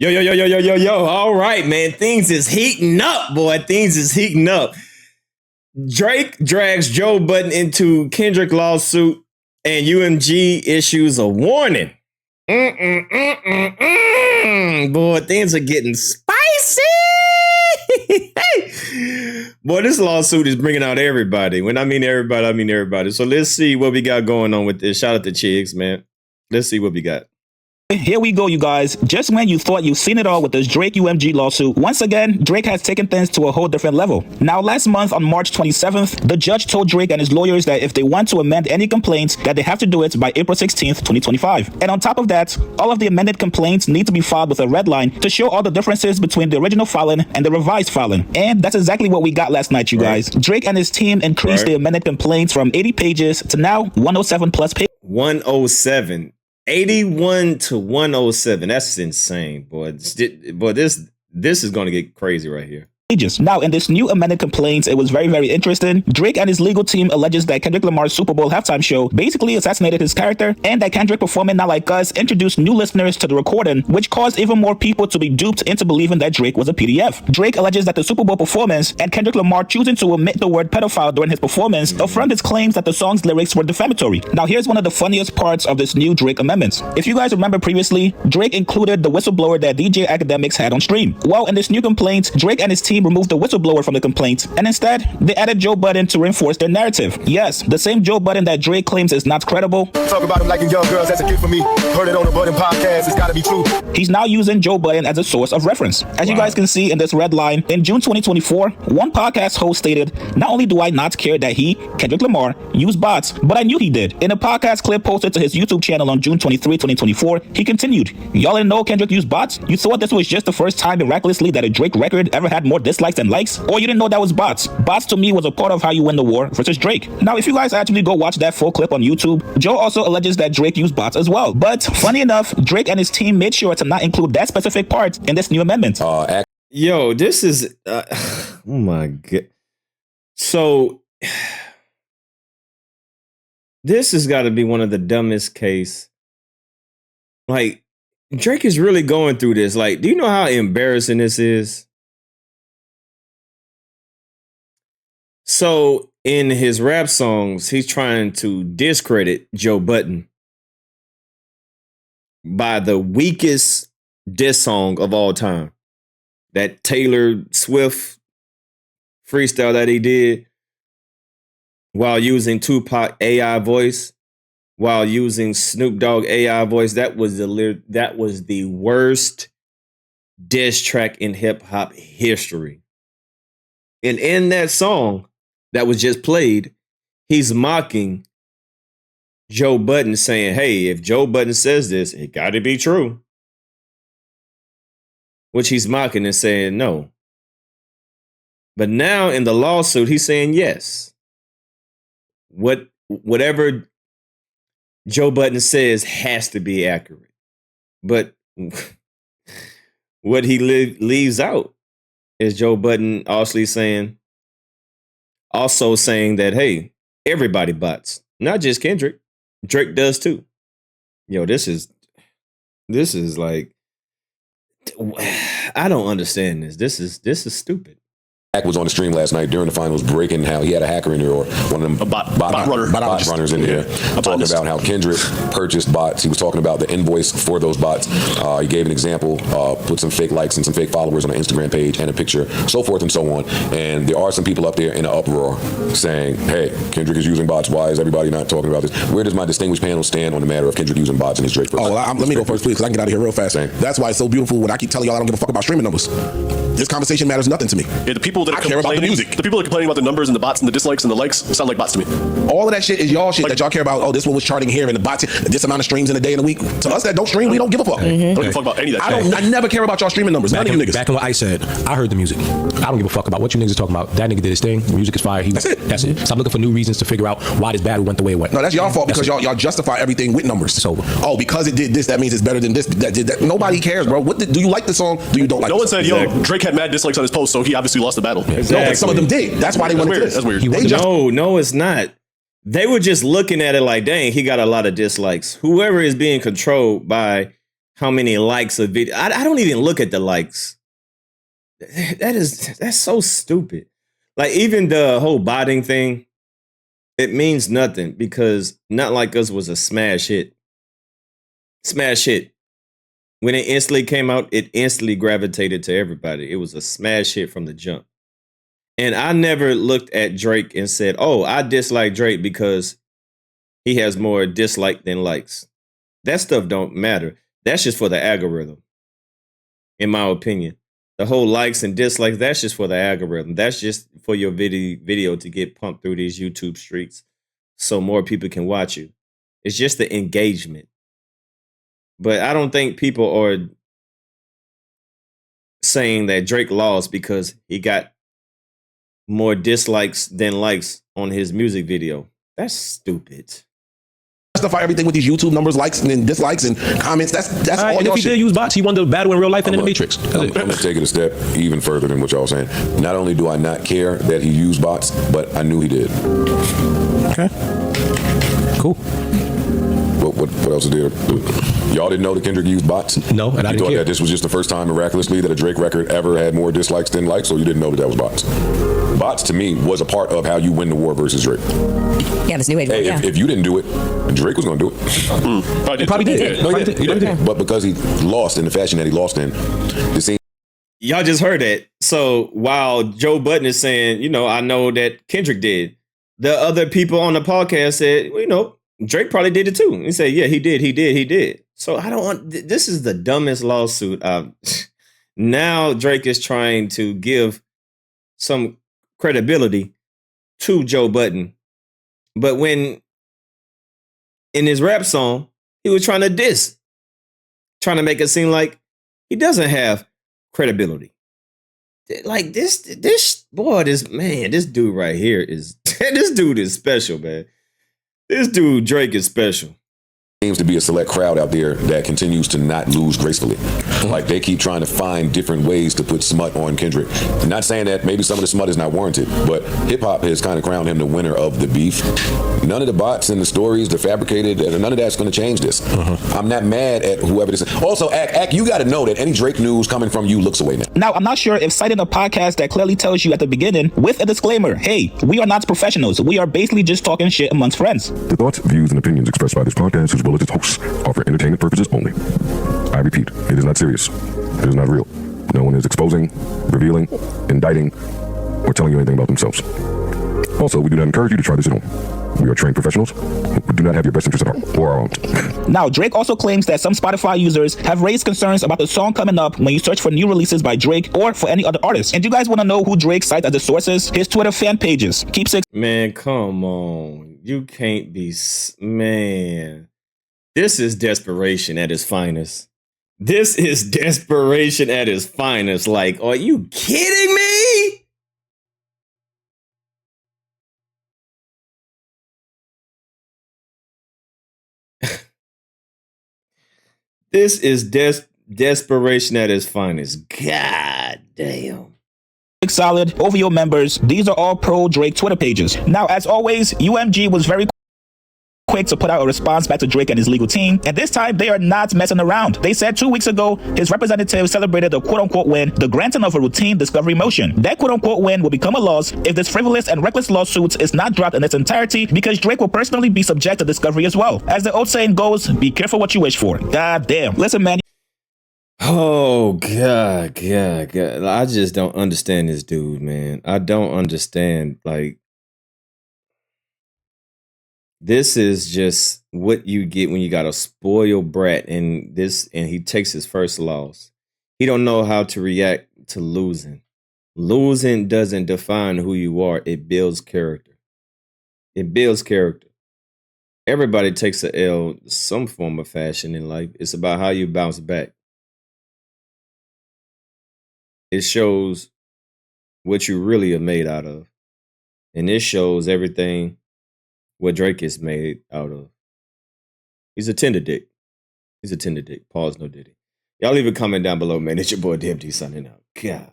Yo. All right, man. Things is heating up, boy. Things is heating up. Drake drags Joe Budden into Kendrick lawsuit and UMG issues a warning. Boy, things are getting spicy. Boy, this lawsuit is bringing out everybody. When I mean everybody, I mean everybody. So let's see what we got going on with this. Shout out to Chigs, man. Let's see what we got. Here we go, you guys. Just when you thought you've seen it all with this Drake UMG lawsuit, once again, Drake has taken things to a whole different level. Now, last month on March 27th, the judge told Drake and his lawyers that if they want to amend any complaints, that they have to do it by April 16th, 2025. And on top of that, all of the amended complaints need to be filed with a red line to show all the differences between the original filing and the revised filing. And that's exactly what we got last night, you guys. Drake and his team increased the amended complaints from 80 pages to now 107 plus pages. 107. 81 to 107. That's insane, boy. This is going to get crazy right here. Now, in this new amended complaints, it was very, very interesting. Drake and his legal team alleges that Kendrick Lamar's Super Bowl halftime show basically assassinated his character, and that Kendrick performing Not Like Us introduced new listeners to the recording, which caused even more people to be duped into believing that Drake was a PDF. Drake alleges that the Super Bowl performance and Kendrick Lamar choosing to omit the word pedophile during his performance affirmed his claims that the song's lyrics were defamatory. Now, here's one of the funniest parts of this new Drake amendments. If you guys remember previously, Drake included the whistleblower that DJ Academics had on stream. Well, in this new complaint, Drake and his team removed the whistleblower from the complaint, and instead, they added Joe Budden to reinforce their narrative. Yes, the same Joe Budden that Drake claims is not credible. Talk about him like young girls, that's a gift for me. Heard it on the Budden podcast, it's gotta be true. He's now using Joe Budden as a source of reference. As you guys can see in this red line, in June 2024, one podcast host stated, "Not only do I not care that he, Kendrick Lamar, used bots, but I knew he did." In a podcast clip posted to his YouTube channel on June 23, 2024, he continued, "Y'all didn't know Kendrick used bots? You thought this was just the first time miraculously that a Drake record ever had more dislikes than likes? Or you didn't know that was bots? Bots to me was a part of how you win the war versus Drake." Now, if you guys actually go watch that full clip on YouTube, Joe also alleges that Drake used bots as well. But funny enough, Drake and his team made sure to not include that specific part in this new amendment. Yo, this is oh my god. So this has got to be one of the dumbest case. Like, Drake is really going through this. Like, do you know how embarrassing this is? So in his rap songs, he's trying to discredit Joe Budden by the weakest diss song of all time. That Taylor Swift freestyle that he did while using Tupac AI voice, while using Snoop Dogg AI voice. That was the worst diss track in hip hop history. And in that song that was just played, he's mocking Joe Budden, saying, "Hey, if Joe Budden says this, it got to be true." Which he's mocking and saying no. But now in the lawsuit, he's saying yes. Whatever Joe Budden says has to be accurate. But what he leaves out is Joe Budden also saying that, hey, everybody bots, not just Kendrick. Drake does too. Yo, this is like, I don't understand this. This is stupid. Was on the stream last night during the finals, breaking how he had a hacker in there, or one of them bot runners in there, talking about how Kendrick purchased bots. He was talking about the invoice for those bots. He gave an example, put some fake likes and some fake followers on an Instagram page and a picture, so forth and so on. And there are some people up there in an uproar saying, "Hey, Kendrick is using bots. Why is everybody not talking about this?" Where does my distinguished panel stand on the matter of Kendrick using bots in his Drake? Let me go first, please, because I can get out of here real fast. That's why it's so beautiful when I keep telling y'all I don't give a fuck about streaming numbers. This conversation matters nothing to me. Yeah, the people that I care about the music. The people that are complaining about the numbers and the bots and the dislikes and the likes sound like bots to me. All of that shit is y'all shit that y'all care about. Oh, this one was charting here and the bots, this amount of streams in a day and a week. To us that don't stream, we don't give a fuck. I don't give a fuck about any of that. I never care about y'all streaming numbers. None of you niggas. Back on what I said, I heard the music. I don't give a fuck about what you niggas are talking about. That nigga did his thing. The music is fire. That's it. Stop looking for new reasons to figure out why this battle went the way it went. No, that's y'all fault because y'all justify everything with numbers. It's over. Oh, because it did this, that means it's better than this. That did that. Nobody cares, bro. Do you like the song? Do you don't like? No one said, yo, Drake had mad dislikes on his post, so he obviously lost the battle. Exactly. No, but some of them did. That's why they went into this. That's weird. No, it's not. They were just looking at it like, dang, he got a lot of dislikes. Whoever is being controlled by how many likes a video. I don't even look at the likes. That's so stupid. Like even the whole botting thing, it means nothing because Not Like Us was a smash hit. Smash hit. When it instantly came out, it instantly gravitated to everybody. It was a smash hit from the jump. And I never looked at Drake and said, oh, I dislike Drake because he has more dislike than likes. That stuff don't matter. That's just for the algorithm, in my opinion. The whole likes and dislikes, that's just for the algorithm. That's just for your video to get pumped through these YouTube streets so more people can watch you. It's just the engagement. But I don't think people are saying that Drake lost because he got more dislikes than likes on his music video. That's stupid. Justify everything with these YouTube numbers, likes and dislikes and comments. That's all. And if he did use bots, he won the battle in real life and in the Matrix. I'm going to take it a step even further than what y'all saying. Not only do I not care that he used bots, but I knew he did. Okay. Cool. What else did y'all didn't know that Kendrick used bots? No, and I didn't thought care. that this was just the first time miraculously that a Drake record ever had more dislikes than likes, or you didn't know that was bots? Bots to me was a part of how you win the war versus Drake. Yeah, this new age. Hey, if you didn't do it, Drake was going to do it. He probably did. No, he did. But because he lost in the fashion that he lost in, it seems. Y'all just heard that. So while Joe Budden is saying, I know that Kendrick did, the other people on the podcast said, Drake probably did it too. He said, yeah, he did. So I don't want, this is the dumbest lawsuit. Now Drake is trying to give some credibility to Joe Budden. But when in his rap song, he was trying to diss, trying to make it seem like he doesn't have credibility. Like this dude right here is, this dude is special, man. This dude, Drake, is special. Seems to be a select crowd out there that continues to not lose gracefully. Like they keep trying to find different ways to put smut on Kendrick. I'm not saying that maybe some of the smut is not warranted, but hip hop has kind of crowned him the winner of the beef. None of the bots and the stories, the fabricated, none of that's going to change this. I'm not mad at whoever this is. Also, Ack, you got to know that any Drake news coming from you looks away now. Now, I'm not sure if citing a podcast that clearly tells you at the beginning with a disclaimer, hey, we are not professionals. We are basically just talking shit amongst friends. The thoughts, views, and opinions expressed by this podcast as well as its hosts are for entertainment purposes only. I repeat, it is not serious. It is not real. No one is exposing, revealing, indicting, or telling you anything about themselves. Also, we do not encourage you to try this at home. We are trained professionals who do not have your best interest at heart or our own. Now, Drake also claims that some Spotify users have raised concerns about the song coming up when you search for new releases by Drake or for any other artist. And you guys want to know who Drake cites as the sources? His Twitter fan pages. Keep six. Man, come on. You can't be... Man. This is desperation at its finest. This is desperation at its finest. Like, are you kidding me? This is desperation at its finest. God damn. Solid, OVO members, these are all pro Drake Twitter pages. Now, as always, UMG was very quick to put out a response back to Drake and his legal team, and this time they are not messing around. They said 2 weeks ago his representative celebrated the quote-unquote win, the granting of a routine discovery motion. That quote-unquote win will become a loss if this frivolous and reckless lawsuit is not dropped in its entirety, because Drake will personally be subject to discovery as well. As the old saying goes, be careful what you wish for. God damn. Listen, man. Oh, God. I just don't understand this dude, man. I don't understand, like, this is just what you get when you got a spoiled brat and he takes his first loss. He don't know how to react to losing. Losing doesn't define who you are. It builds character. Everybody takes a L some form of fashion in life. It's about how you bounce back. It shows what you really are made out of. And this shows everything what Drake is made out of. He's a tender dick. Pause, no diddy. Y'all leave a comment down below, man. It's your boy DMD signing out. God.